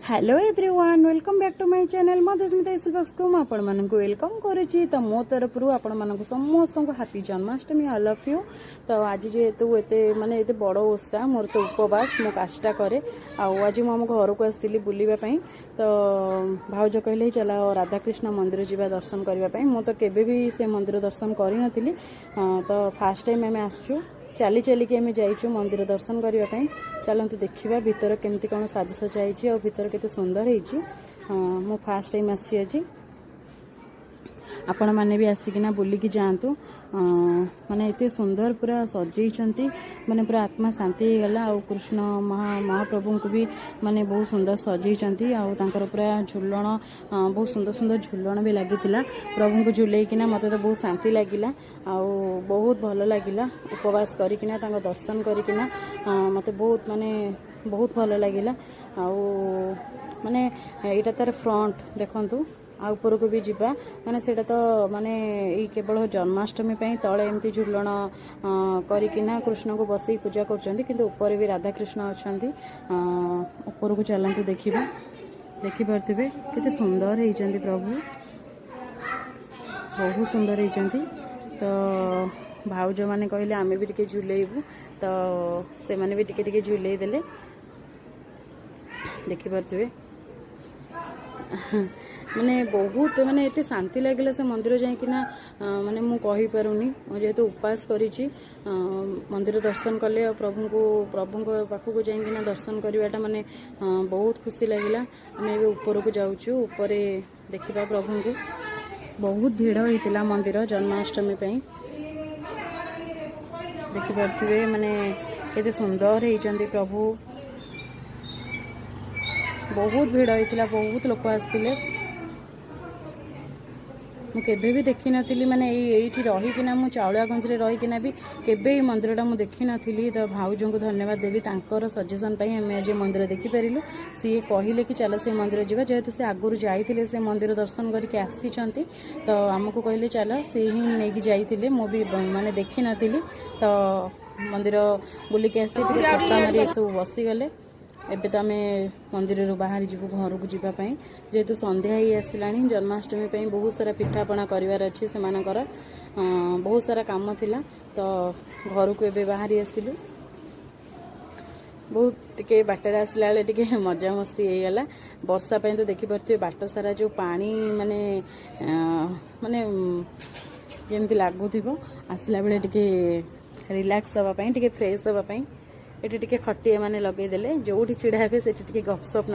Hello everyone welcome back to my channel Madhusmita इस्बक्स को आपण मानक वेलकम करुच्ची। तो मो तरफ आपण मानक समस्त को happy Janmashtami I love you. तो आज जेहेतु एते माने एते बड़ ओषा मोर तो उपवास मो काष्टा करे आज मो घर को आसती बुलवा तो भाउज कहले चला राधाकृष्ण मंदिर जावा दर्शन करने मो तो केबे भी से मंदिर दर्शन करी नथिली। तो फास्ट टाइम आम आसचु चली चलिकी आम जाइचु मंदिर दर्शन करने चलतु देखा भितर केमती कौन साजसजा और भितर केते सुंदर होती। मो फास्ट टाइम आसी आज आपण मैंने भी आसिकिना बुलिकी जातु माने एते सुंदर पूरा सजई माने पूरा आत्मा शांति गला। आ कृष्ण महाप्रभु को भी माने बहुत सुंदर सजई आर पूरा झुलन बहुत सुंदर सुंदर झुलन भी लगी प्रभु को झुलैकिना मत तो बहुत शांति लगिला आ बहुत भल लगिला उपवास करिकिना तांको दर्शन करिकिना मत बहुत माने बहुत भल लगिला। आ माने एटा तार फ्रंट देखंतु आ ऊपर को भी जीवा माने सेटा तो माने ई केवल जन्माष्टमी तले एमती झुलण करिकिना कृष्ण को बसई पूजा करछंती किंतु ऊपर भी राधा कृष्ण अछंती। ऊपर को चलंतु देखिबा देखि परथिबे केते सुंदर हेचंती प्रभु बहुत सुंदर हेचंती। तो भाउज माने कहले आमे भी टिके झुलेइबू तो से माने भी टिके टिके झुलेइ देले देखि परथिबे माने बहुत माने एते शांति लगिला से मंदिर जाइकिना माने मु कहि पारुनी जेहेतु उपवास करिछि मंदिर दर्शन कले और प्रभु को पाखु को जाइकिना दर्शन करवाटा माने बहुत खुशी लगिला। आम ए ऊपर को जाउछु ऊपर देखिबा प्रभु को बहुत भीड़ होइतिला मंदिर जन्माष्टमी देखि परथिबे माने केते सुंदर हेचंती प्रभु बहुत भीड़ होइतिला बहुत लोक आस्तिले मु केबे भी देखी नथिली माने एठी रहिकिना मु चाउलियागंज रे रहिकिना भी केबे ई मंदिरटा मु देखी नथिली। तो भाउजों को धन्यवाद देवी तांकर सजेशन पई हम आज मंदिर देखि परिलु। सी कहिले कि चल से मंदिर जीवा जेहेतु से आगुरु जाइतिले से मंदिर दर्शन करके आसीचंती तो हमको कहले चल से ही नेकी जाइतिले मु भी माने देखी नथिली। तो मंदिर बुलिके आसी फोटा मारी सब बसी गले एबे तो आम मंदिर बाहर जीवु घर को जीवाई जेहेतु संध्या ही आसला जन्माष्टमी बहुत सारा पिठापଣା करार अच्छे से बहुत सारा काम थिला। तो घर को एबे बाहर आसिलु बहुत टिके बाटर आसला बेले टिके मजा मस्ती होगला वर्षा तो देखिपे बाट सारा जो पानी माने माने जमती लगुथ आसला बेले टिके रिलैक्स हाँपाई टिके फ्रेश हाँपाई एटी टिके खटिया माने लगेदेले जो छिड़ा हे से गपसप